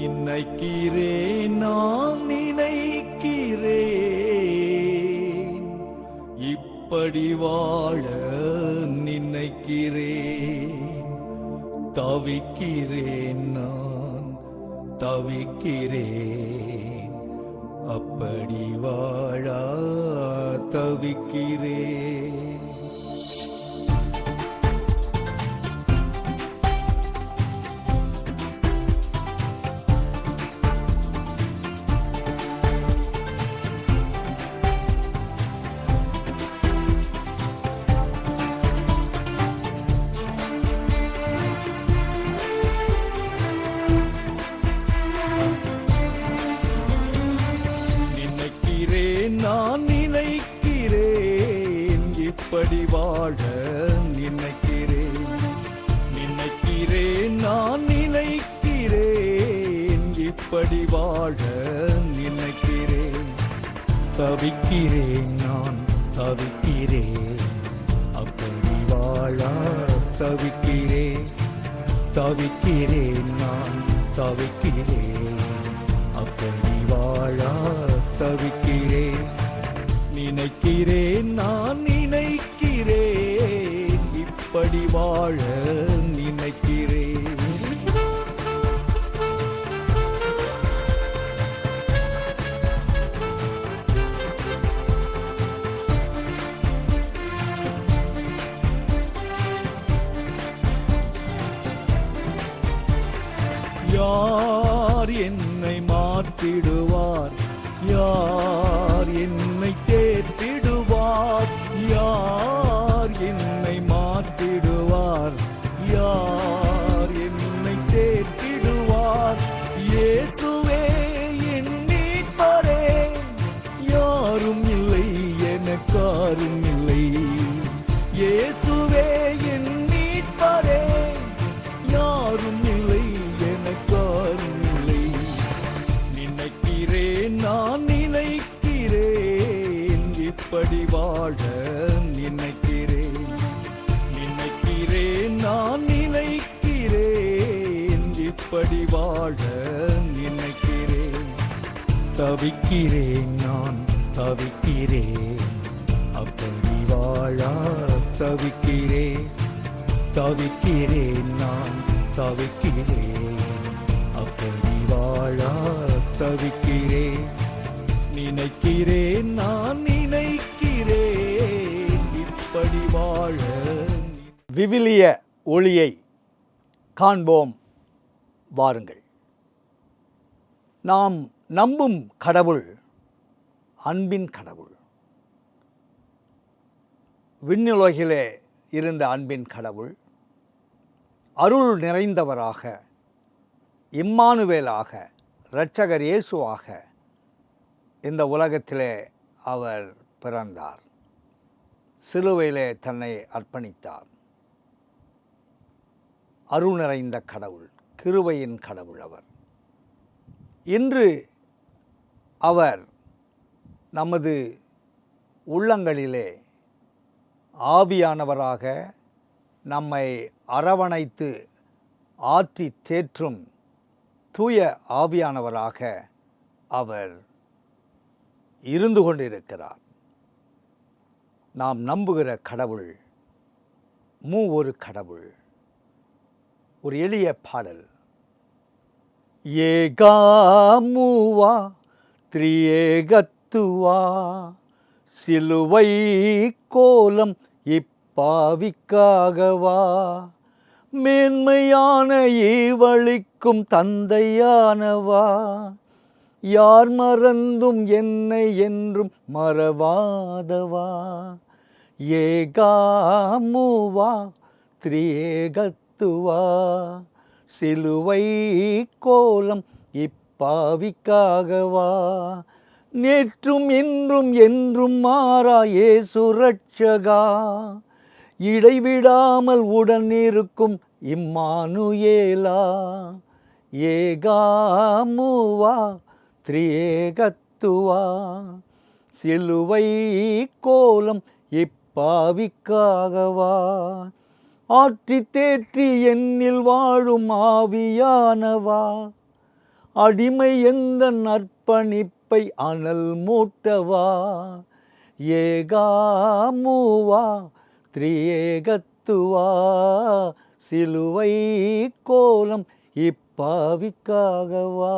நினைக்கிறேன், நான் நினைக்கிறேன், இப்படி வாழ நினைக்கிறேன். தவிக்கிறேன், நான் தவிக்கிறேன், அப்படி வாழ தவிக்கிறேன். நான் நினைக்கிறேன், இப்படி வாழ நினைக்கிறேன். நினைக்கிறேன், நான் நினைக்கிறேன், இப்படி வாழ நினைக்கிறேன். தவிக்கிறேன், நான் தவிக்கிறேன், அப்படி வாழ தவிக்கிறேன். தவிக்கிறேன், நான் தவிக்கிறேன், அப்படி வாழ தவிக்கிறேன். நினைக்கிறேன், நான் நினைக்கிறேன், இப்படி வாழ நினைக்கிறேன். யார் என்னை மாற்றிடுவார்? யார் என்னை தேற்றிடுவார்? யார் என்னை மாற்றிடுவார்? யார் என்னை தேற்றிடுவார்? இயேசுவே என் மீட்பரே, யாரும் இல்லை எனக்காரும் இல்லை. இயேசுவே என் மீட்பரே, யாரும் இல்லை எனக்காரும் இல்லை. நினைக்கிறேன், நான் நினைக்கிறேன், இப்படி வாழ நினைக்கிறேன். நினைக்கிறேன், நான் நினைக்கிறேன், இப்படி வாழ நினைக்கிறேன். தவிக்கிறேன், நான் தவிக்கிறேன், அப்படி வாழ தவிக்கிறேன். தவிக்கிறேன், நான் தவிக்கிறேன், அப்படி வாழ தவிக்கிறேன். நினைக்கிறேன், நான் நினைக்கிறேன், இப்படி வாழ. விவிலிய ஒளியை காண்போம் வாருங்கள். நாம் நம்பும் கடவுள் அன்பின் கடவுள். விண்ணுலகிலே இருந்த அன்பின் கடவுள் அருள் நிறைந்தவராக, இம்மானுவேலாக, இரட்சகர் இயேசுவாக இந்த உலகத்திலே அவர் பிறந்தார். சிலுவையிலே தன்னை அர்ப்பணித்தார். அருள் நிறைந்த கடவுள், கிருபையின் கடவுள் அவர். இன்று அவர் நமது உள்ளங்களிலே ஆவியானவராக நம்மை அரவணைத்து ஆற்றி தேற்றும் தூய ஆவியானவராக அவர் இருந்து கொண்டிருக்கிறார். நாம் நம்புகிற கடவுள் ஒரு கடவுள். ஒரு எளிய பாடல். ஏகாமுவா திரியேகத்துவா, சிலுவை கோலம் இப்பாவிக்காகவா, மேன்மையான ஈவளிக்கும் தந்தையானவா, யார் மறந்தும் என்னை என்றும் மறவாதவா. ஏகாமுவா திரியேகத்துவா, சிலுவை கோலம் இப்பாவிக்காகவா, நேற்றும் இன்றும் என்றும் மாறா இயேசு ரட்சகா, இடைவிடாமல் உடன் இருக்கும் இம்மானுவேலா. ஏகாமுவா திரியேகத்துவா, சிலுவை கோலம் இப்பாவிக்காகவா, ஆற்றி தேற்றி என்னில் வாழும் ஆவியானவா, அடிமை எந்த நற்பணிப்பை அனல் மூட்டவா, ஏகாமுவா திரியேகத்துவா, சிலுவை கோலம் இப்பாவிக்காகவா.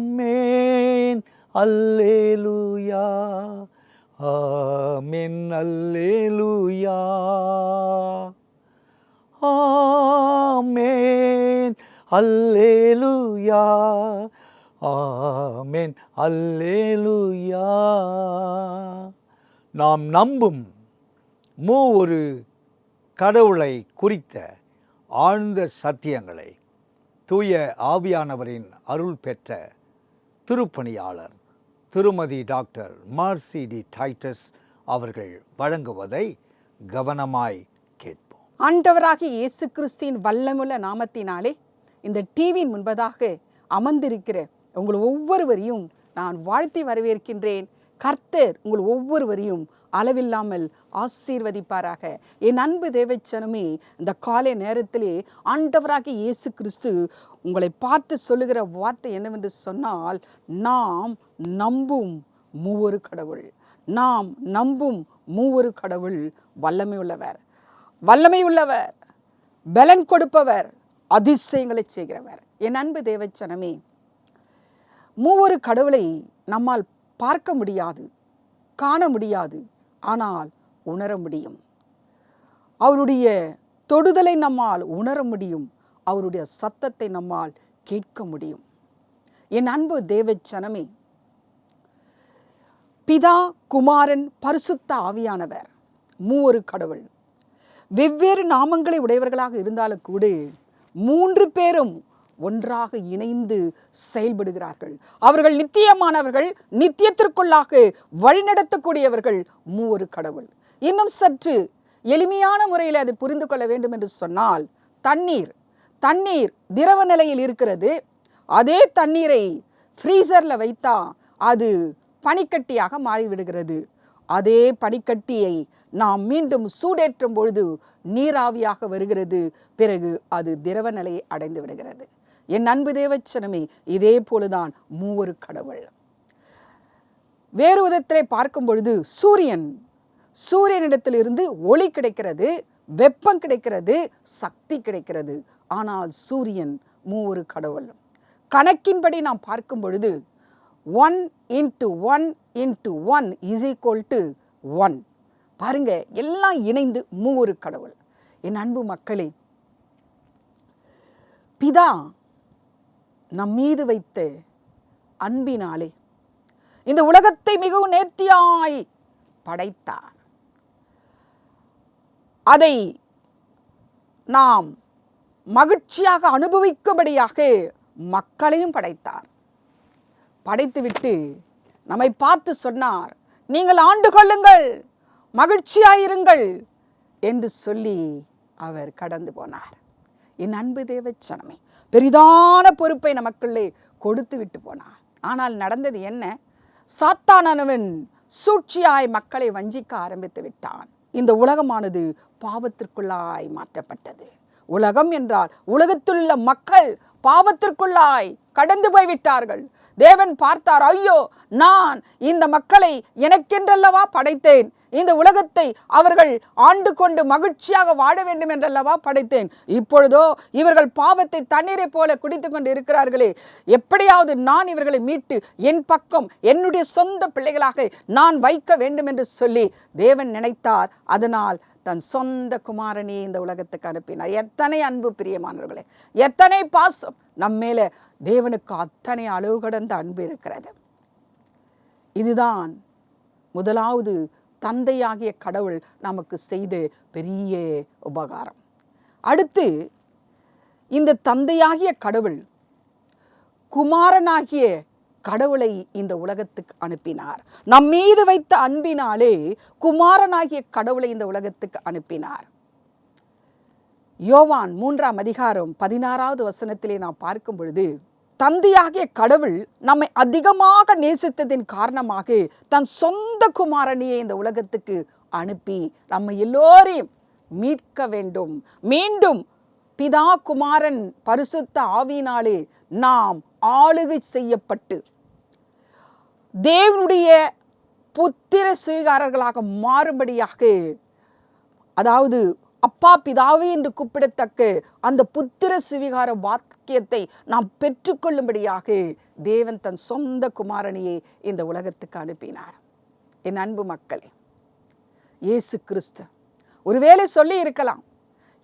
ஆமென் அல்லேலூயா, ஆமென் அல்லேலூயா, ஆமென் அல்லேலூயா, ஆமென் அல்லேலூயா. நாம் நம்பும் மூவொரு கடவுளை குறித்த ஆழ்ந்த சத்தியங்களை தூய ஆவியானவரின் அருள் பெற்ற திருப்பணியாளர் திருமதி டாக்டர் மார்சி டி டைட்டஸ் அவர்கள் வழங்குவதை கவனமாய் கேட்போம். ஆண்டவராகிய இயேசு கிறிஸ்துவின் வல்லமுள்ள நாமத்தினாலே இந்த டிவியின் முன்பதாக அமர்ந்திருக்கிற உங்கள் ஒவ்வொருவரையும் நான் வாழ்த்தி வரவேற்கின்றேன். கர்த்தர் உங்கள் ஒவ்வொருவரையும் அளவில்லாமல் ஆசீர்வதிப்பாராக. என் அன்பு தேவச்சனமே, இந்த காலை நேரத்திலே ஆண்டவராகிய இயேசு கிறிஸ்து உங்களை பார்த்து சொல்லுகிற வார்த்தை என்னவென்று சொன்னால், நாம் நம்பும் மூவொரு கடவுள். நாம் நம்பும் மூவொரு கடவுள் வல்லமை உள்ளவர், வல்லமை உள்ளவர், பலன் கொடுப்பவர், அதிசயங்களை செய்கிறவர். என் அன்பு தேவச்சனமே, மூவொரு கடவுளை நம்மால் பார்க்க முடியாது, காண முடியாது, ஆனால் உணர முடியும். அவருடைய தொடுதலை நம்மால் உணர முடியும், அவருடைய சத்தத்தை நம்மால் கேட்க முடியும். என் அன்பு தேவச்சனமே, பிதா, குமாரன், பரிசுத்த ஆவியானவர் மூவொரு கடவுள். வெவ்வேறு நாமங்களை உடையவர்களாக இருந்தாலும் கூட மூன்று பேரும் ஒன்றாக இணைந்து செயல்படுகிறார்கள். அவர்கள் நித்தியமானவர்கள், நித்தியத்திற்குள்ளாக வழிநடத்தக்கூடியவர்கள் மூவொரு கடவுள். இன்னும் சற்று எளிமையான முறையில் அதை புரிந்து கொள்ள வேண்டும் என்று சொன்னால், தண்ணீர் திரவ நிலையில் இருக்கிறது. அதே தண்ணீரை ஃப்ரீசரில் வைத்தா அது பனிக்கட்டியாக மாறிவிடுகிறது. அதே பனிக்கட்டியை நாம் மீண்டும் சூடேற்றும் பொழுது நீராவியாக வருகிறது. பிறகு அது திரவ நிலையை அடைந்து விடுகிறது. என் அன்பு தேவச்சனமே, இதே போலதான் மூவொரு கடவுள். வேறு விதத்திலே பார்க்கும் பொழுது சூரியனிடத்திலிருந்து ஒளி கிடைக்கிறது, வெப்பம் கிடைக்கிறது, சக்தி கிடைக்கிறது. ஆனால் சூரியன் மூவொரு கடவுள். கணக்கின்படி நாம் பார்க்கும் பொழுது 1 × 1 × 1 = 1. பாருங்க, எல்லாம் இணைந்து மூவொரு கடவுள். என் அன்பு மக்களே, பிதா நம் மீது வைத்த அன்பினாலே இந்த உலகத்தை மிகவும் நேர்த்தியாய் படைத்தார். அதை நாம் மகிழ்ச்சியாக அனுபவிக்கும்படியாக மக்களையும் படைத்தார். படைத்துவிட்டு நம்மை பார்த்து சொன்னார், நீங்கள் ஆண்டு கொள்ளுங்கள், மகிழ்ச்சியாயிருங்கள் என்று சொல்லி அவர் கடந்து போனார். என் அன்பு தேவச்சனமே, பெரிதான பொறுப்பை நமக்குள்ளே கொடுத்து விட்டு போனார். ஆனால் நடந்தது என்ன? சாத்தானவன் சூழ்ச்சியாய் மக்களை வஞ்சிக்க ஆரம்பித்து விட்டான். இந்த உலகமானது பாவத்திற்குள்ளாய் மாற்றப்பட்டது. உலகம் என்றால் உலகத்திலுள்ள மக்கள் பாவத்திற்குள்ளாய் கடந்து போய்விட்டார்கள். தேவன் பார்த்தார், ஐயோ, நான் இந்த மக்களை எனக்கென்றல்லவா படைத்தேன், இந்த உலகத்தை அவர்கள் ஆண்டு கொண்டு மகிழ்ச்சியாக வாழ வேண்டும் என்றல்லவா படைத்தேன். இப்பொழுதோ இவர்கள் பாவத்தை தண்ணீரை போல குடித்து கொண்டு இருக்கிறார்களே, எப்படியாவது நான் இவர்களை மீட்டு என் பக்கம் என்னுடைய சொந்த பிள்ளைகளாக நான் வைக்க வேண்டும் என்று சொல்லி தேவன் நினைத்தார். அதனால் தன் சொந்த குமாரனே இந்த உலகத்துக்கு அனுப்பினார். எத்தனை அன்பு பிரியமானவர்களே, எத்தனை பாசம் நம்மேல தேவனுக்கு! அத்தனை அளவு கடந்த அன்பு இருக்கிறது. இதுதான் முதலாவது தந்தையாகிய கடவுள் நமக்கு செய்த பெரிய உபகாரம். அடுத்து இந்த தந்தையாகிய கடவுள் குமாரனாகிய கடவுளை இந்த உலகத்துக்கு அனுப்பினார். நம் மீது வைத்த அன்பினாலே குமாரனாகிய கடவுளை இந்த உலகத்துக்கு அனுப்பினார். யோவான் 3:16 நாம் பார்க்கும் பொழுது, தந்தையாகிய கடவுள் நம்மை அதிகமாக நேசித்ததின் காரணமாக தன் சொந்த குமாரனையே இந்த உலகத்துக்கு அனுப்பி நம்ம எல்லோரையும் மீட்க வேண்டும், மீண்டும் பிதா குமாரன் பரிசுத்த ஆவியினாலே நாம் ஆளுகை செய்யப்பட்டு தேவனுடைய புத்திர சுவீகாரர்களாக மாறும்படியாக, அதாவது அப்பா பிதாவே என்று கூப்பிடத்தக்க அந்த புத்திர சுவீகார வாக்கியத்தை நாம் பெற்றுக்கொள்ளும்படியாக தேவன் தன் சொந்த குமாரனையே இந்த உலகத்துக்கு அனுப்பினார். என் அன்பு மக்களே, இயேசு கிறிஸ்து ஒருவேளை சொல்லி இருக்கலாம்,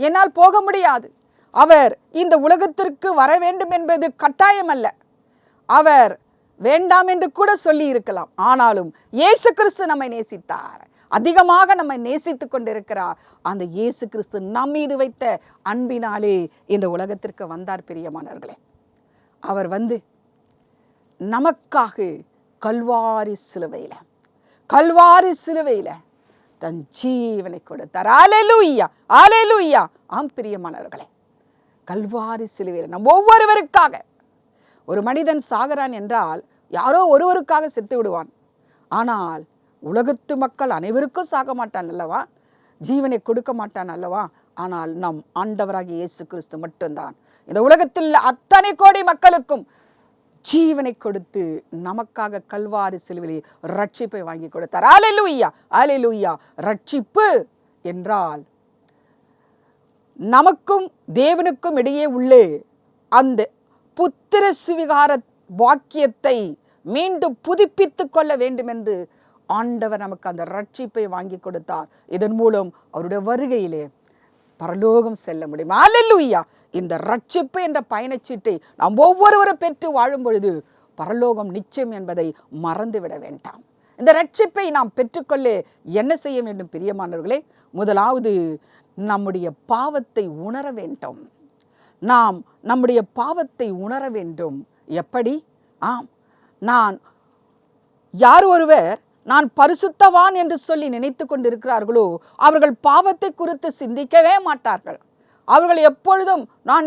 என்னால் போக முடியாது, அவர் இந்த உலகத்திற்கு வர வேண்டும் என்பது கட்டாயம் அல்ல, அவர் வேண்டாம் என்று கூட சொல்லி இருக்கலாம். ஆனாலும் இயேசு கிறிஸ்து நம்மை நேசித்தார், அதிகமாக நம்மை நேசித்து கொண்டிருக்கிறார். அந்த இயேசு கிறிஸ்து நம் மீது வைத்த அன்பினாலே இந்த உலகத்திற்கு வந்தார். பிரியமானவர்களே, அவர் வந்து நமக்காக கல்வாரி சிலுவையில தன் ஜீவனை கொடுத்தார். அல்லேலூயா, அல்லேலூயா. ஆம் பிரியமானவர்களே, கல்வாரி சிலுவையில் நம் ஒவ்வொருவருக்காக. ஒரு மனிதன் சாகிறான் என்றால் யாரோ ஒருவருக்காக செத்து விடுவான். ஆனால் உலகத்து மக்கள் அனைவருக்கும் சாக மாட்டான் அல்லவா, ஜீவனை கொடுக்க மாட்டான் அல்லவா. ஆனால் நம் ஆண்டவராகிய இயேசு கிறிஸ்து மட்டும்தான் இந்த உலகத்தில் அத்தனை கோடி மக்களுக்கும் ஜீவனை கொடுத்து நமக்காக கல்வாரி சிலுவையில் ரட்சிப்பை வாங்கி கொடுத்தார். அல்லேலூயா, அல்லேலூயா. ரட்சிப்பு என்றால் நமக்கும் தேவனுக்கும் இடையே உள்ள அந்த புத்திர சுவிகார வாக்கியத்தை மீண்டும் புதுப்பித்து கொள்ள வேண்டும் என்று ஆண்டவர் நமக்கு அந்த ரட்சிப்பை வாங்கி கொடுத்தார். இதன் மூலம் அவருடைய வருகையிலே பரலோகம் செல்ல முடியும். அல்லேலூயா. இந்த ரட்சிப்பு என்ற பயணச்சீட்டை நாம் ஒவ்வொருவரும் பெற்று வாழும் பொழுது பரலோகம் நிச்சயம் என்பதை மறந்துவிட வேண்டாம். இந்த ரட்சிப்பை நாம் பெற்றுக்கொள்ள என்ன செய்ய வேண்டும் பிரியமானவர்களே? முதலாவது நம்முடைய பாவத்தை உணர வேண்டும். நாம் நம்முடைய பாவத்தை உணர வேண்டும். எப்படி? யார் ஒருவர் நான் பரிசுத்தவான் என்று சொல்லி நினைத்து கொண்டிருக்கிறார்களோ அவர்கள் பாவத்தை குறித்து சிந்திக்கவே மாட்டார்கள். அவர்கள் எப்பொழுதும் நான்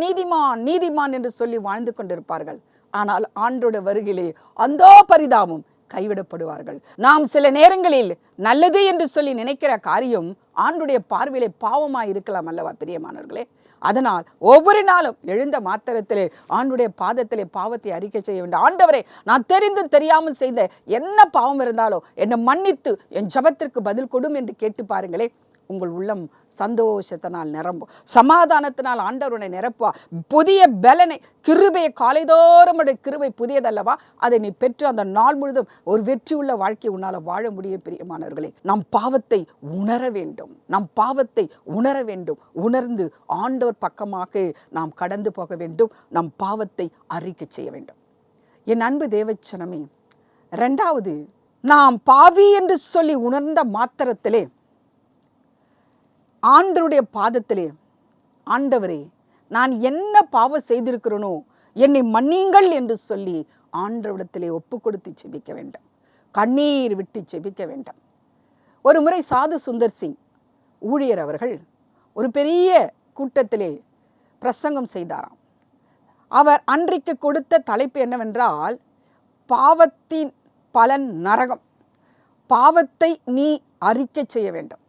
நீதிமான் என்று சொல்லி வாழ்ந்து கொண்டிருப்பார்கள். ஆனால் ஆண்டோட வருகிலே அந்தோ பரிதாபம் கைவிடப்படுவார்கள். நாம் சில நேரங்களில் நல்லது என்று சொல்லி நினைக்கிற காரியம் ஆண்டுடைய பார்வையிலே பாவமாய் இருக்கலாம் அல்லவா பிரியமானவர்களே? அதனால் ஒவ்வொரு நாளும் எழுந்த மாத்திரத்திலே ஆண்டுடைய பாதத்திலே பாவத்தை அறிக்கை செய்ய வேண்டும். ஆண்டவரே, நான் தெரிந்து தெரியாமல் செய்த என்ன பாவம் இருந்தாலோ என்னை மன்னித்து என் ஜபத்திற்கு பதில் கொடும் என்று கேட்டு பாருங்களே. உங்கள் உள்ளம் சந்தோஷத்தினால் நிரம்பும், சமாதானத்தினால் ஆண்டவருடைய நிரப்பா. புதிய பலனை, கிருபையை, காலைதோறும் கிருபை புதியதல்லவா, அதை நீ பெற்று அந்த நாள் முழுதும் ஒரு வெற்றியுள்ள வாழ்க்கை உன்னால் வாழ முடியும். பிரியமானவர்களே, நம் பாவத்தை உணர வேண்டும். உணர்ந்து ஆண்டவர் பக்கமாக நாம் கடந்து போக வேண்டும். நம் பாவத்தை அறிக்கை செய்ய வேண்டும். என் அன்பு தேவச்சனமே, இரண்டாவது, நாம் பாவி என்று சொல்லி உணர்ந்த மாத்திரத்திலே ஆண்டவருடைய பாதத்திலே, ஆண்டவரே, நான் என்ன பாவம் செய்திருக்கிறேனோ என்னை மன்னியுங்கள் என்று சொல்லி ஆண்டவரிடத்திலே ஒப்பு கொடுத்து செபிக்க வேண்டும். கண்ணீர் விட்டு செபிக்க வேண்டும். ஒரு முறை சாது சுந்தர் சிங் ஊழியர் அவர்கள் ஒரு பெரிய கூட்டத்திலே பிரசங்கம் செய்தாராம். அவர் அன்றைக்கு கொடுத்த தலைப்பு என்னவென்றால், பாவத்தின் பலன் நரகம், பாவத்தை நீ அறிக்கை செய்ய வேண்டும்.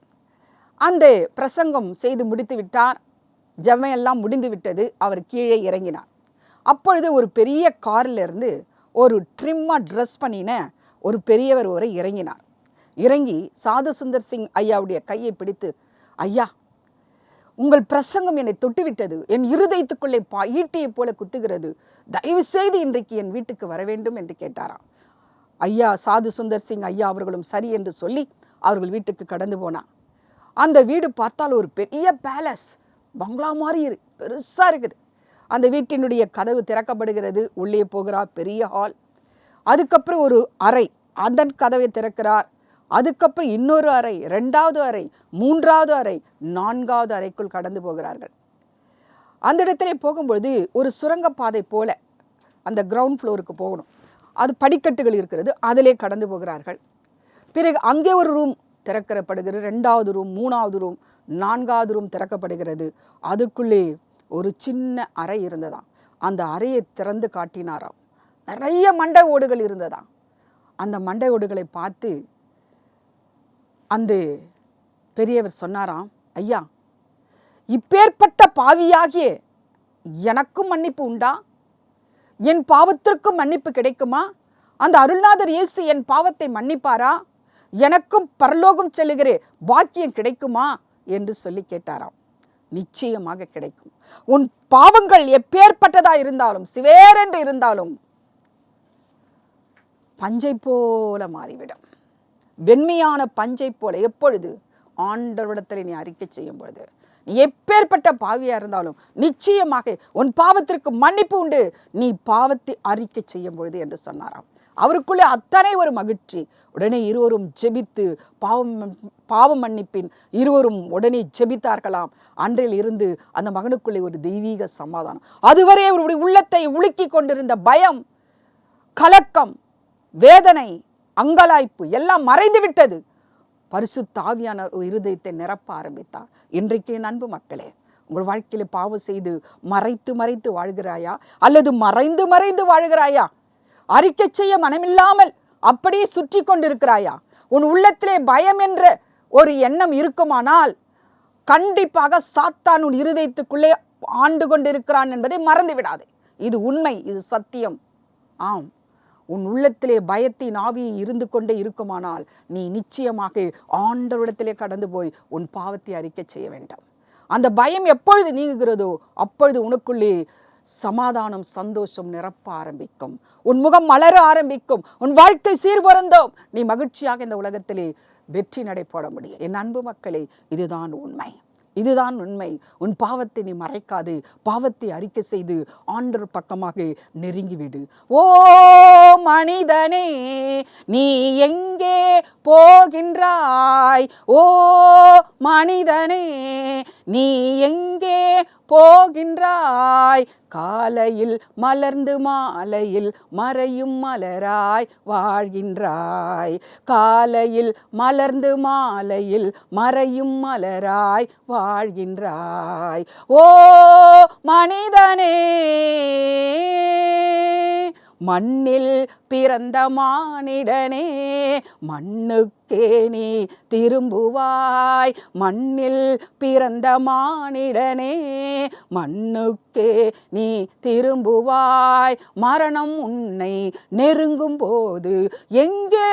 அந்த பிரசங்கம் செய்து முடித்து விட்டார். ஜெபமெல்லாம் முடிந்து விட்டது. அவர் கீழே இறங்கினார். அப்பொழுது ஒரு பெரிய காரில் இருந்து ஒரு ட்ரிம்மாக ட்ரெஸ் பண்ணின ஒரு பெரியவர் ஒரு இறங்கினார். இறங்கி சாது சுந்தர் சிங் ஐயாவுடைய கையை பிடித்து, ஐயா, உங்கள் பிரசங்கம் என்னை தொட்டுவிட்டது, என் இருதயத்துக்குள்ளே ஈட்டியை போல குத்துகிறது, தயவு செய்து இன்றைக்கு என் வீட்டுக்கு வர வேண்டும் என்று கேட்டாராம். ஐயா சாது சுந்தர் சிங் ஐயா அவர்களும் சரி என்று சொல்லி அவர்கள் வீட்டுக்கு கடந்து போனார். அந்த வீடு பார்த்தால் ஒரு பெரிய பேலஸ், பங்களா மாதிரி பெருசாக இருக்குது. அந்த வீட்டினுடைய கதவு திறக்கப்படுகிறது. உள்ளே போகிறார். பெரிய ஹால். அதுக்கப்புறம் ஒரு அறை, அதன் கதவை திறக்கிறார். அதுக்கப்புறம் இன்னொரு அறை, 2வது அறை, 3வது அறை, 4வது அறைக்குள் கடந்து போகிறார்கள். அந்த இடத்துல போகும்பொழுது ஒரு சுரங்கப்பாதை போல அந்த கிரவுண்ட் ஃப்ளோருக்கு போகணும். அது படிக்கட்டுகள் இருக்கிறது. அதிலே கடந்து போகிறார்கள். பிறகு அங்கே ஒரு ரூம் திறக்கப்படுகிறது. 2வது ரூம், 3வது ரூம், 4வது ரூம் திறக்கப்படுகிறது. அதுக்குள்ளே ஒரு சின்ன அறை இருந்ததாம். அந்த அறையை திறந்து காட்டினாராம். நிறைய மண்டை ஓடுகள் இருந்ததாம். அந்த மண்டை ஓடுகளை பார்த்து அந்த பெரியவர் சொன்னாராம், ஐயா, இப்பேற்பட்ட பாவியாகிய எனக்கும் மன்னிப்பு உண்டா? என் பாவத்திற்கும் மன்னிப்பு கிடைக்குமா? அந்த அருள்நாதர் இயேசு என் பாவத்தை மன்னிப்பாரா? எனக்கும் பரலோகம் செல்லுகிற பாக்கியம் கிடைக்குமா என்று சொல்லி கேட்டாராம். நிச்சயமாக கிடைக்கும். உன் பாவங்கள் எப்பேற்பட்டதா இருந்தாலும், சிவேரென்று இருந்தாலும் பஞ்சை போல மாறிவிடும். வெண்மையான பஞ்சை போல. எப்பொழுது? ஆண்டவரிடத்தில் நீ அறிக்கை செய்யும் பொழுது. நீ எப்பேற்பட்ட பாவியா இருந்தாலும் நிச்சயமாக உன் பாவத்திற்கு மன்னிப்பு உண்டு, நீ பாவத்தை அறிக்கை செய்யும் பொழுது என்று சொன்னாராம். அவருக்குள்ளே அத்தனை ஒரு மகிழ்ச்சி. உடனே இருவரும் ஜெபித்து பாவ மன்னிப்பின் இருவரும் உடனே ஜெபித்தார்களாம். அன்றில் இருந்து அந்த மகனுக்குள்ளே ஒரு தெய்வீக சமாதானம். அதுவரை அவருடைய உள்ளத்தை உலுக்கி கொண்டிருந்த பயம், கலக்கம், வேதனை, அங்கலாய்ப்பு எல்லாம் மறைந்து விட்டது. பரிசுத்த ஆவியானவர் இருதயத்தை நிரப்ப ஆரம்பித்தார். இன்றைக்கு அன்பு மக்களே, உங்கள் வாழ்க்கையில பாவம் செய்து மறைத்து மறைத்து வாழ்கிறாயா? அல்லது மறைந்து மறைந்து வாழ்கிறாயா? அறிக்கை செய்ய மனமில்லாமல் அப்படியே சுற்றி கொண்டிருக்கிறாயா? உன் உள்ளத்திலே பயம் என்ற ஒரு எண்ணம் இருக்குமானால் கண்டிப்பாக சாத்தான் உன் இருதயத்துக்குள்ளே ஆண்டு கொண்டிருக்கிறான் என்பதை மறந்து விடாது. இது உண்மை, இது சத்தியம். ஆம், உன் உள்ளத்திலே பயத்தின் ஆவி இருந்து கொண்டே இருக்குமானால் நீ நிச்சயமாக ஆண்டவரிடத்திலே கடந்து போய் உன் பாவத்தை அறிக்கை செய்ய வேண்டும். அந்த பயம் எப்பொழுது நீங்குகிறதோ அப்பொழுது உனக்குள்ளே சமாதானம், சந்தோஷம் நிரப்ப ஆரம்பிக்கும். உன் முகம் மலர ஆரம்பிக்கும். உன் வாழ்க்கை சீர்பொருந்தும். நீ மகிழ்ச்சியாக இந்த உலகத்திலே வெற்றி நடைபோட முடியும். என் அன்பு மக்களே, இதுதான் உண்மை, இதுதான் உண்மை. உன் பாவத்தை நீ மறைக்காது, பாவத்தை அறிக்கை செய்து ஆண்டவர் பக்கமாக நெருங்கிவிடு. ஓ மனிதனே, நீ எங்கே போகின்றாய்? ஓ மனிதனே, நீ எங்கே போகின்றாய்? காலையில் மலர்ந்து மாலையில் மறையும் மலராய் வாழ்கின்றாய். காலையில் மலர்ந்து மாலையில் மறையும் மலராய் வாழ்கின்றாய். ஓ மனிதனே, மண்ணில் பிறந்த மானிடனே, மண்ணுக்கே நீ திரும்புவாய். மண்ணில் பிறந்த மானிடனே, மண்ணுக்கே நீ திரும்புவாய். மரணம் உன்னை நெருங்கும் போது எங்கே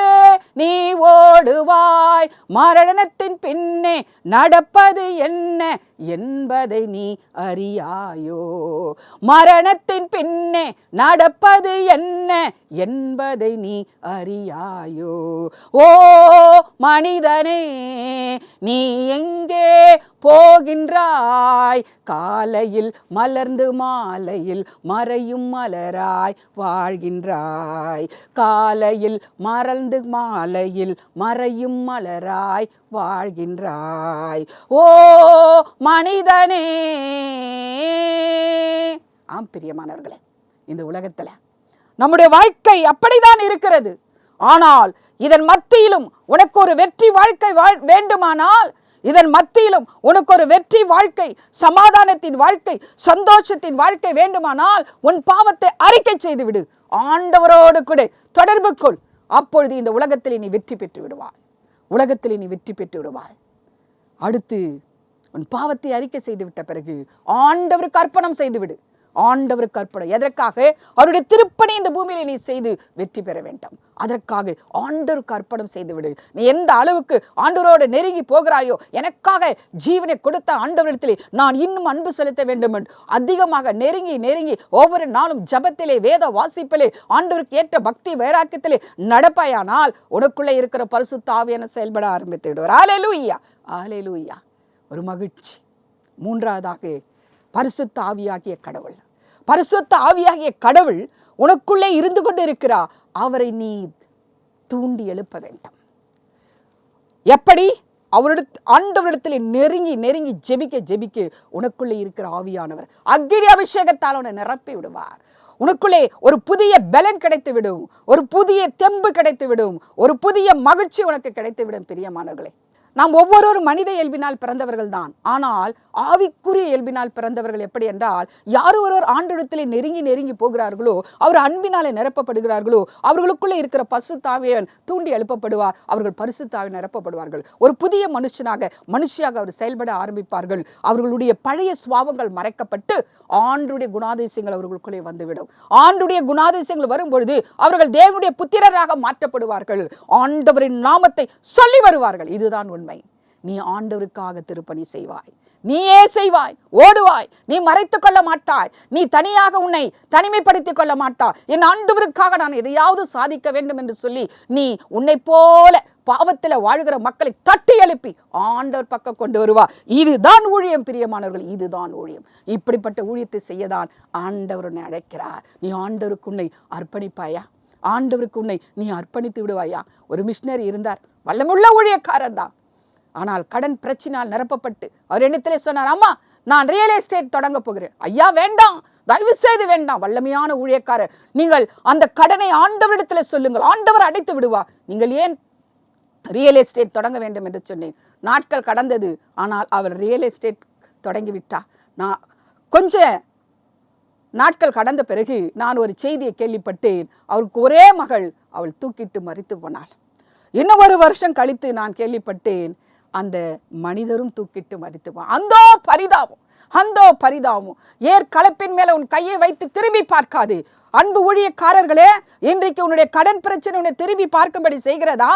நீ ஓடுவாய்? மரணத்தின் பின்னே நடப்பது என்ன என்பதை நீ அறியாயோ? மரணத்தின் பின்னே நடப்பது என்ன என்பதை நீ அறியாயோ? ஓ மனிதனே, நீ எங்கே போகின்றாய்? காலையில் மலர்ந்து மாலையில் மறையும் மலராய் வாழ்கின்றாய். காலையில் மலர்ந்து மாலையில் மறையும் மலராய் வாழ்கின்றாய். ஓ மனிதனே. ஆம் பிரியமானவர்களே, இந்த உலகத்துல நம்முடைய வாழ்க்கை அப்படிதான் இருக்கிறது. ஆனால் இதன் மத்தியிலும் உனக்கு ஒரு வெற்றி வாழ்க்கை வேண்டுமானால், இதன் மத்தியிலும் உனக்கு ஒரு வெற்றி வாழ்க்கை, சமாதானத்தின் வாழ்க்கை, சந்தோஷத்தின் வாழ்க்கை வேண்டுமானால் உன் பாவத்தை அறிக்கை செய்து விடு. ஆண்டவரோடு கூட தொடர்பு கொள். அப்பொழுது இந்த உலகத்தில் நீ வெற்றி பெற்று விடுவாய். உலகத்தில் நீ வெற்றி பெற்று விடுவாய். அடுத்து உன் பாவத்தை அறிக்கை செய்து விட்ட பிறகு ஆண்டவருக்கு அர்ப்பணம் செய்து விடு. ஆண்டவருக்கு அர்ப்பணம். எதற்காக? அவருடைய திருப்பணி இந்த பூமியில நீ செய்து வெற்றி பெற வேண்டும். அதற்காக ஆண்டவருக்கு அர்ப்பணம் செய்து விடு. நீ எந்த அளவுக்கு ஆண்டவரோடு நெருங்கி போகிறாயோ, எனக்காக ஜீவனை கொடுத்த ஆண்டவரிடத்திலே நான் இன்னும் அன்பு செலுத்த வேண்டும் என்று அதிகமாக நெருங்கி நெருங்கி ஒவ்வொரு நாளும் ஜபத்திலே, வேத வாசிப்பிலே, ஆண்டவருக்கு ஏற்ற பக்தி வைராக்கியத்திலே நடப்பாயானால் உனக்குள்ளே இருக்கிற பரிசுத்த ஆவியான செயல்பட ஆரம்பித்து விடுவார். அல்லேலூயா, அல்லேலூயா. ஒரு மகிழ்ச்சி. மூன்றாவதாக பரிசுத்த ஆவியாகிய கடவுள். பரிசுத்த ஆவியாகிய கடவுள் உனக்குள்ளே இருந்து கொண்டு இருக்கிறார். அவரை நீ தூண்டி எழுப்ப வேண்டும். எப்படி? ஆண்டவரிடத்தில் நெருங்கி நெருங்கி ஜெபிக்க ஜெபிக்க உனக்குள்ளே இருக்கிற ஆவியானவர் அக்கினி அபிஷேகத்தால் உன்னை நிரப்பி விடுவார். உனக்குள்ளே ஒரு புதிய பலன் கிடைத்து விடும், ஒரு புதிய தெம்பு கிடைத்து விடும், ஒரு புதிய மகிழ்ச்சி உனக்கு கிடைத்து விடும். பிரியமானவர்களே, நாம் ஒவ்வொருவரும் மனித இயல்பினால் பிறந்தவர்கள் தான். ஆனால் ஆவிக்குரிய இயல்பினால் பிறந்தவர்கள் எப்படி என்றால், யார் ஒருவர் ஆண்டவரிடத்திலே நெருங்கி நெருங்கி போகிறார்களோ, அவர் அன்பினாலே நிரப்பப்படுகிறார்களோ, அவர்களுக்குள்ளே இருக்கிற பரிசுத்த ஆவியால் தூண்டி எழுப்பப்படுவார். அவர்கள் பரிசுத்த ஆவியால் நிரப்பப்படுவார்கள். ஒரு புதிய மனுஷியாக அவர் செயல்பட ஆரம்பிப்பார்கள். அவர்களுடைய பழைய சுபாவங்கள் மறைக்கப்பட்டு ஆண்டவருடைய குணாதிசயங்கள் அவர்களுக்குள்ளே வந்துவிடும். ஆண்டவருடைய குணாதிசயங்கள் வரும்பொழுது அவர்கள் தேவனுடைய புத்திரராக மாற்றப்படுவார்கள். ஆண்டவரின் நாமத்தை சொல்லி வருவார்கள். இதுதான் உண்மை. நீ ஆண்டவருக்காக திருப்பணி செய்வாய், நீயே செய்வாய், ஓடுவாய். நீ மறைத்துக் கொள்ள மாட்டாய். நீ தனியாக உன்னை தனிமைப்படுத்திக் கொள்ள மாட்டாய். என் ஆண்டவருக்காக நான் எதையாவது சாதிக்க வேண்டும் என்று சொல்லி நீ உன்னை போல பாவத்தில் வாழ்கிற மக்களை தட்டி எழுப்பி ஆண்டவர் பக்கம் கொண்டு வருவா. இதுதான் ஊழியம் பிரியமானவர்கள், இதுதான் ஊழியம். இப்படிப்பட்ட ஊழியத்தை செய்யதான் ஆண்டவர் உன்னை அழைக்கிறார். நீ ஆண்டவருக்கு உன்னை அர்ப்பணிப்பாயா? ஆண்டவருக்கு உன்னை நீ அர்ப்பணித்து விடுவாயா? ஒரு மிஷினரி இருந்தார், வல்லமுள்ள ஊழியக்காரர் தான். ஆனால் கடன் பிரச்சனையால் நிரப்பப்பட்டு அவர் என்னத்திலே சொன்னார், அம்மா நான் ரியல் எஸ்டேட் தொடங்க போகிறேன். ஐயா வேண்டாம், தயவு செய்து வேண்டாம். வல்லமையான ஊழியக்காரர், நீங்கள் அந்த கடனை ஆண்டவரிடத்தில் சொல்லுங்கள், ஆண்டவர் அடைத்து விடுவார். நீங்கள் ஏன் ரியல் எஸ்டேட் தொடங்க வேண்டும் என்று சொன்னேன். நாட்கள் கடந்தது, ஆனால் அவர் ரியல் எஸ்டேட் தொடங்கிவிட்டார். நான் கொஞ்ச நாட்கள் கடந்த பிறகு நான் ஒரு செய்தியை கேள்விப்பட்டேன். அவருக்கு ஒரே மகள், அவள் தூக்கிட்டு மரித்து போனாள். இன்னும் ஒரு வருஷம் கழித்து நான் கேள்விப்பட்டேன், அந்த மனிதரும் தூக்கிட்டு மரித்து போனார். அந்த பரிதாபம். கலப்பின் மேல உன் கையை வைத்து திரும்பி பார்க்காது. அன்பு ஊழியக்காரர்களே, இன்றைக்கு உன்னுடைய கடன் பிரச்சனை உன்னை திரும்பி பார்க்கும்படி செய்கிறதா?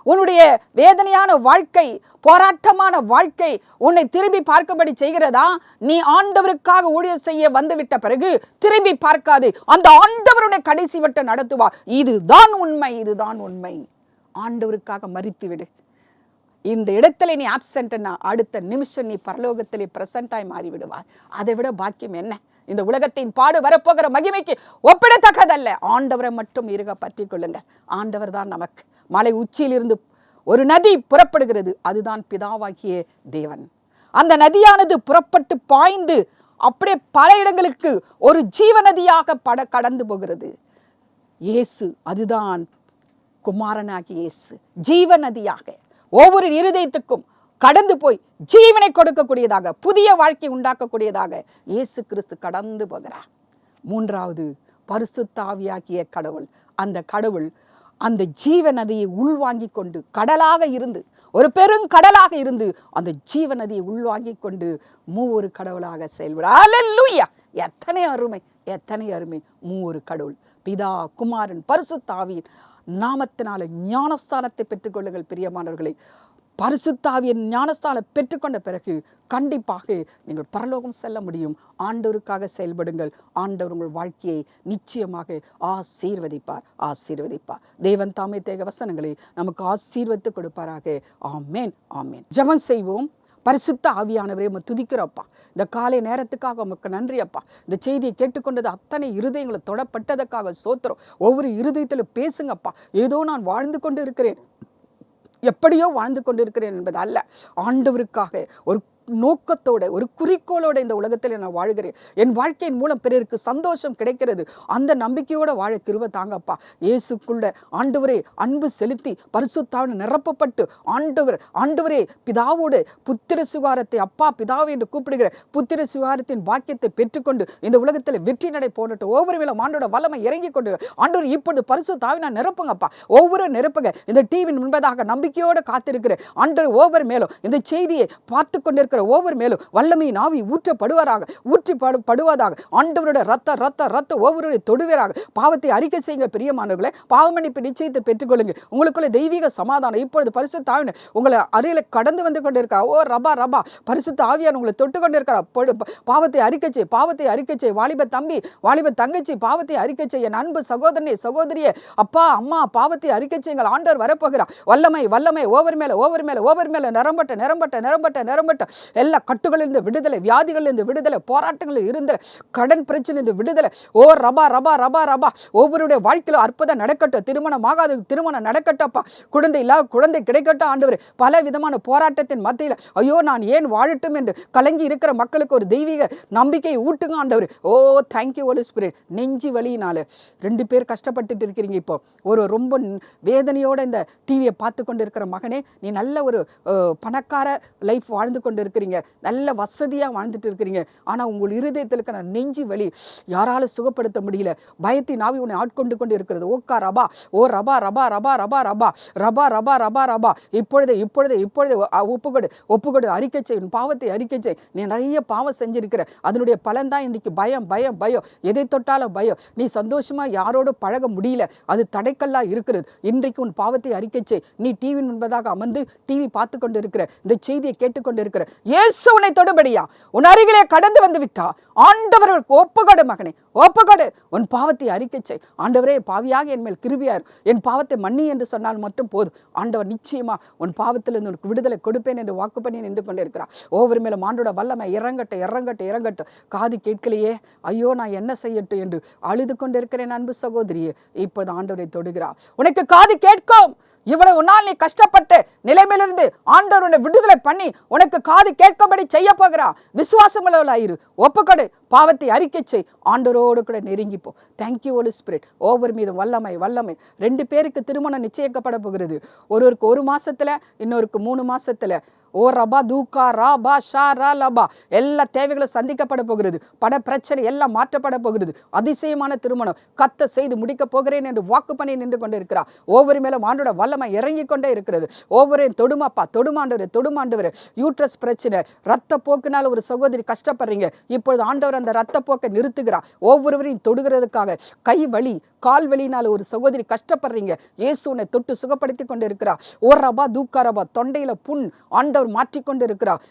உன்னுடைய வேதனையான வாழ்க்கை, போராட்டமான வாழ்க்கை உன்னை திரும்பி பார்க்கும்படி செய்கிறதா? நீ ஆண்டவருக்காக ஊழியம் செய்ய வந்துவிட்ட பிறகு திரும்பி பார்க்காது. அந்த ஆண்டவருடைய கடைசி வட்டம் நடத்துவார். இதுதான் உண்மை. ஆண்டவருக்காக மரித்து விடு. இந்த இடத்துல நீ ஆப்சென்ட்னா அடுத்த நிமிஷம் நீ பரலோகத்திலே பிரசன்டாய் மாறிவிடுவார். அதை விட பாக்கியம் என்ன? இந்த உலகத்தின் பாடு வரப்போகிற மகிமைக்கு ஒப்பிடத்தக்கதல்ல. ஆண்டவரை மட்டும் இருக பற்றி கொள்ளுங்கள். ஆண்டவர் தான் நமக்கு. மலை உச்சியிலிருந்து ஒரு நதி புறப்படுகிறது, அதுதான் பிதாவாகிய தேவன். அந்த நதியானது புறப்பட்டு பாய்ந்து அப்படியே பல இடங்களுக்கு ஒரு ஜீவநதியாக கடந்து போகிறது. இயேசு, அதுதான் குமாரனாகிய இயேசு, ஜீவநதியாக ஒவ்வொரு இருதயத்துக்கும் கடந்து போய் ஜீவனை கொடுக்கக்கூடியதாக, புதிய வாழ்க்கை உண்டாக்கக்கூடியதாக இயேசு கிறிஸ்து கடந்து போகிறார். மூன்றாவது, பரிசுத்த ஆவியாகிய கடவுள். அந்த கடவுள் அந்த ஜீவநதியை உள்வாங்கி கொண்டு கடலாக இருந்து, ஒரு பெருங்கடலாக இருந்து அந்த ஜீவநதியை உள்வாங்கி கொண்டு மூவொரு கடவுளாக செயல்பட. அல்லேலூயா! எத்தனை அருமை! மூவொரு கடவுள், பிதா, குமாரன், பரிசுத்த ஆவியின் நாமத்தினால ஞானஸ்தானத்தை பெற்றுக்கொள்ளுங்கள் பிரியமானவர்களை. பரிசுத்த ஆவியின் ஞானஸ்தானம் பெற்றுக்கொண்ட பிறகு கண்டிப்பாக நீங்கள் பரலோகம் செல்ல முடியும். ஆண்டவருக்காக செயல்படுங்கள். ஆண்டவர் உங்கள் வாழ்க்கையை நிச்சயமாக ஆசீர்வதிப்பார். தேவன் தாமே தேக வசனங்களை நமக்கு ஆசீர்வதித்து கொடுப்பாராக. ஆமேன். ஜெபம் செய்வோம். பரிசுத்த ஆவியானவரே, உம்மை துதிக்கிறப்பா. இந்த காலை நேரத்துக்காக உமக்கு நன்றி அப்பா. இந்த செய்தியை கேட்டுக்கொண்டது அத்தனை இருதயங்களை தொடப்பட்டதற்காக சோத்திரம். ஒவ்வொரு இருதயத்திலும் பேசுங்கப்பா. ஏதோ நான் வாழ்ந்து கொண்டு இருக்கிறேன், எப்படியோ வாழ்ந்து கொண்டிருக்கிறேன் என்பது அல்ல. ஆண்டவருக்காக ஒரு நோக்கத்தோட, ஒரு குறிக்கோளோட இந்த உலகத்தில் நான் வாழ்கிறேன். என் வாழ்க்கையின் மூலம் பிறருக்கு சந்தோஷம் கிடைக்கிறது. அந்த நம்பிக்கையோட வாழ கிருபை தாங்கப்பா. இயேசுக்குள்ள ஆண்டவரே அன்பு செலுத்தி பரிசுத்தாவினால் நிரப்பப்பட்டு ஆண்டவரே பிதாவோட புத்திர சுகாரத்தை, அப்பா பிதாவை என்று கூப்பிடுகிற புத்திர சுகாரத்தின் பாக்கியத்தை பெற்றுக்கொண்டு இந்த உலகத்தில் வெற்றி நடை போடட்டும். ஒவ்வொரு மேலும் ஆண்டோட வல்லமை இறங்கி கொண்டு ஆண்டவர் இப்பொழுது பரிசுத்தாவினால் நிரப்புங்கப்பா. ஒவ்வொரு நிரப்புங்க. இந்த டிவி முன்பதாக நம்பிக்கையோடு காத்திருக்கிற ஆண்டவர் ஒவ்வொரு மேலும் இந்த செய்தியை பார்த்து கொண்டிருக்கிற ஒவ்வொரு மேலும் வல்லமையின் ஆவி ஊற்றப்படுவதாக. ஆண்டவரோட ரத்த ஒவ்வொருடைய தொடுவராக. பாவத்தை அறிக்கை செய்யுங்க பிரியமானவர்களே. பாவமன்னிப்பு நிச்சயத்தை பெற்றுக்கொள்ளுங்க. உங்களுக்குள்ள தெய்வீக சமாதானம் இப்பொழுது பரிசுத்த ஆவியானவர் உங்களை அருகில கடந்து வந்து கொண்டிருக்கார். ஓ ரபா பரிசுத்த ஆவியானவர் உங்களை தொட்டு கொண்டிருக்கிறார். பாவத்தை அறிக்கை செய். வாலிப தம்பி, வாலிப தங்கச்சி, பாவத்தை அறிக்கை செய்ய. என் அன்பு சகோதரனே, சகோதரியே, அப்பா அம்மா, பாவத்தை அறிக்கை செய்யுங்கள். ஆண்டவர் வரப்போகிறார். வல்லமை ஒவ்வொரு மேல நிரம்பட்ட எல்லா கட்டுகளிலிருந்து விடுதலை, வியாதிகளிலிருந்து விடுதலை, போராட்டங்களில் இருந்த கடன் பிரச்சனை விடுதலை. ஓ ரபா ரபா ரபா ரபா. ஒவ்வொருடைய வாழ்க்கையில அற்புதம் நடக்கட்டும். திருமணம் ஆகாத திருமணம் நடக்கட்டப்பா. குழந்தை இல்லாத குழந்தை கிடைக்கட்டும் ஆண்டவரே. பல விதமான போராட்டத்தின் மத்தியில் ஐயோ நான் ஏன் வாழட்டும் என்று கலங்கி இருக்கிற மக்களுக்கு ஒரு தெய்வீக நம்பிக்கையை ஊட்டுங்க ஆண்டவரே. ஓ தேங்க்யூ ஹோலி ஸ்பிரிட். நெஞ்சு வலியினால 2 பேர் கஷ்டப்பட்டுட்டு இருக்கிறீங்க. இப்போ ஒரு ரொம்ப வேதனையோட இந்த டிவியை பார்த்து கொண்டு இருக்கிற மகனே, நீ நல்ல ஒரு பணக்கார லைஃப் வாழ்ந்து கொண்டு இருக்கிறீங்க, நல்ல வசதியாக வாழ்ந்துட்டு இருக்கிறீங்க. ஆனால் உங்கள் இருதயத்தில் இருக்கிற நெஞ்சு வலி யாராலும் சுகப்படுத்த முடியல. பயத்தின் ஆவி உன்னை ஆட்கொண்டு கொண்டு இருக்கிறது. ஓக்கா ரபா, ஓ ரபா ரபா ரபா ரபா ரபா ரபா ரபா ரபா ரபா. இப்பொழுது இப்பொழுது இப்பொழுது ஒப்புக்கொடு ஒப்புக்கொடு. அறிக்கை செய், உன் பாவத்தை அறிக்கை செய். நீ நிறைய பாவம் செஞ்சிருக்கிற, அதனுடைய பலன் தான் இன்னைக்கு பயம் பயம் பயம். எதை தொட்டாலும் பயம். நீ சந்தோஷமா யாரோடு பழக முடியல, அது தடைக்கல்லா இருக்கிறது. இன்றைக்கு உன் பாவத்தை அறிக்கை செய். நீ டிவி முன்பதாக அமர்ந்து டிவி பார்த்து கொண்டு இருக்கிற, இந்த செய்தியை கேட்டுக்கொண்டு இருக்கிற, இயேசு உன்னை தொடுபடியா உன் அருகிலே கடந்து வந்து விட்டா. ஆண்டவர்களுக்கு ஒப்புக்கொடு மகனே, ஒப்புக்கொடு. உன் பாவத்தை அறிக்கை செய். ஆண்டவரே பாவியாக என் மேல் கிருபையார், என் பாவத்தை மன்னி என்று சொன்னால் மட்டும் போதும். ஆண்டவர் நிச்சயமா உன் பாவத்திலிருந்து உனக்கு விடுதலை கொடுப்பேன் என்று வாக்கு பண்ணி நின்று கொண்டு இருக்கிறார். ஒவ்வொரு மேலும் ஆண்டோட வல்லமை இறங்கட்டும் இறங்கட்டும் இறங்கட்டும். காது கேட்கலையே, ஐயோ நான் என்ன செய்யட்டும் என்று அழுது கொண்டு இருக்கிறேன் அன்பு சகோதரியே. இப்போது ஆண்டவரை தொடுகிறார். உனக்கு காது கேட்கும். இவ்வளவு நாள் நீ கஷ்டப்பட்டு நிலைமையிலிருந்து ஆண்டவர் உன்னை விடுதலை பண்ணி உனக்கு காது கேட்கும்படி செய்ய போகிறா. விசுவாசம் உள்ளவளாயிரு, ஒப்புக்கொடு, பாவத்தை அறிக்கை செய், ஆண்டவரோடு கூட நெருங்கிப்போ. Thank you Holi spirit. ஒவ்வொரு மீதும் வல்லமை வல்லமை. 2 பேருக்கு திருமணம் நிச்சயிக்கப்பட போகிறது. ஒருவருக்கு 1 மாசத்துல, இன்னொருக்கு 3 மாசத்துல. ஓ ரபா தூக்கா ராபா ஷா ரா லபா. எல்லா தேவைகளும் சந்திக்கப்பட போகிறது. பட பிரச்சனை எல்லாம் மாற்றப்பட போகிறது. அதிசயமான திருமணம் கத்த செய்து முடிக்க போகிறேன் என்று வாக்கு பண்ணி நின்று கொண்டு இருக்கிறார். ஒவ்வொரு மேலும் ஆண்டோட வல்லமை இறங்கி கொண்டே இருக்கிறது. ஒவ்வொருவரையும் தொடுமாப்பா, தொடுமாண்டவர் தொடுமாண்டவர். யூட்ரஸ் பிரச்சனை, ரத்த போக்குனால ஒரு சகோதரி கஷ்டப்படுறீங்க. இப்பொழுது ஆண்டவர் அந்த ரத்த போக்கை நிறுத்துகிறார். ஒவ்வொருவரையும் தொடுகிறதுக்காக. கை வலி, கால் வலினால ஒரு சகோதரி கஷ்டப்படுறீங்க. இயேசு உன்னை தொட்டு சுகப்படுத்தி கொண்டு இருக்கிறார். ஓ ரபா தூக்கா ரபா. தொண்டையில புண் ஆண்டவர் மாற்றிக்கொண்டு இருக்கிறார்.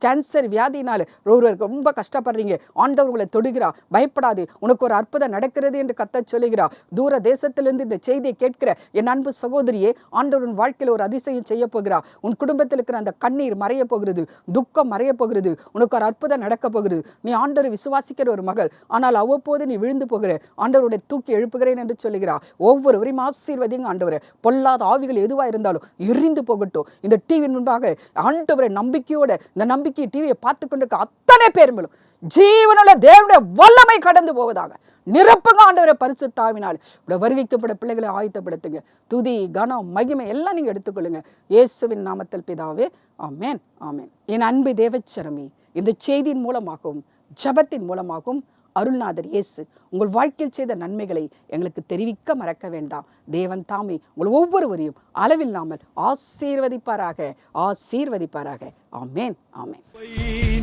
கேன்சர் வியாதினால ஒருவர் ரொம்ப கஷ்டப்படுறீங்க. ஆண்டவர் உங்களை தொடுகிறார். பயப்படாது, உனக்கு ஒரு அற்புதம் நடக்கிறது என்று கர்த்தர் சொல்லுகிறார். தூர தேசத்திலிருந்து இந்த செய்தியை கேட்கிற என் அன்பு சகோதரியே, ஆண்டவர் உன் வாழ்க்கையில் ஒரு அதிசயம் செய்ய போகிறார். உன் குடும்பத்தில் இருக்கிற அந்த கண்ணீர் மறைய போகிறது, துக்கம் மறைய போகிறது, உனக்கு ஒரு அற்புதம் நடக்க போகிறது. நீ ஆண்டவர் விசுவாசிக்கிற ஒரு மகள், ஆனால் அவ்வப்போது நீ விழுந்து போகிற, ஆண்டவருடைய தூக்கி எழுப்புகிறேன் என்று சொல்லுகிறார். ஒவ்வொருவரையும் ஆசீர்வதிங்க ஆண்டவரே. பொல்லாத ஆவிகள் எதுவாக இருந்தாலும் எரிந்து போகட்டும். இந்த டிவியின் முன்பாக ஆண்டவரை நம்பிக்கையோட, இந்த நம்பிக்கை டிவியை பார்த்து கொண்டிருக்க அத்தனை பேர் மேலும் ஜீவனுள்ள தேவனுடைய வல்லமை கடந்து போவதாக நிரப்புங்க ஆண்டவரை. பரிசுத்த ஆவினால் வருவிக்கப்பட பிள்ளைகளை ஆயத்தப்படுத்துங்க. துதி கனம் மகிமை எல்லாம் நீங்க எடுத்துக்கொள்ளுங்க. இயேசுவின் நாமத்தில் பிதாவே, ஆமென் ஆமென். என் அன்பு தேவச்சரமே, இந்த செய்தியின் மூலமாகவும் ஜபத்தின் மூலமாகவும் அருள்நாதர் இயேசு உங்கள் வாழ்க்கையில் செய்த நன்மைகளை எங்களுக்கு தெரிவிக்க மறக்க வேண்டாம். தேவன் தாமே உங்கள் ஒவ்வொருவரையும் அளவில்லாமல் ஆசீர்வதிப்பாராக ஆசீர்வதிப்பாராக. ஆமென் ஆமென்.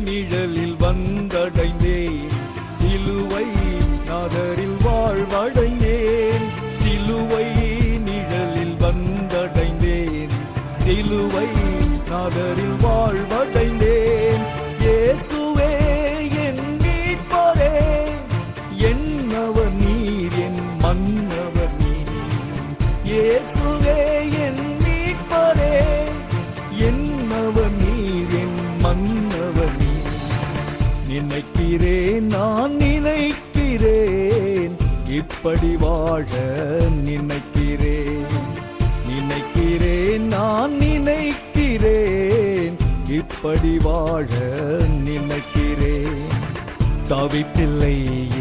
நிழலில் வந்தடைந்தேன், சிலுவை நாதரில் வாழ்வடைந்தேன். சிலுவை நிழலில் வந்தடைந்தேன், சிலுவை நாதரில் வாழ்வடைந்தேன். இயேசுவே என் மீட்பரே, என்னவர் நீர், என் மன்னவர் நீர். இயேசுவே என் மீட்பரே, என்னவர் நீர், என் மன்னவர் நீர். நினைக்கிறேன் நான் நினைக்கிறேன், இப்படி வாழ நினைக்கிறேன். நினைக்கிறேன் நான் நினைக்கிறேன், இப்படி வாழ நினைக்கிறேன். தவிப்பில்லை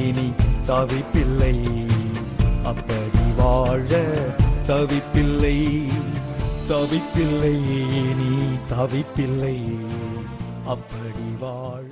இனி தவிப்பில்லை, அப்படி வாழ தவிப்பில்லை. தவிப்பில்லை இனி தவிப்பில்லை, அப்படி வாழ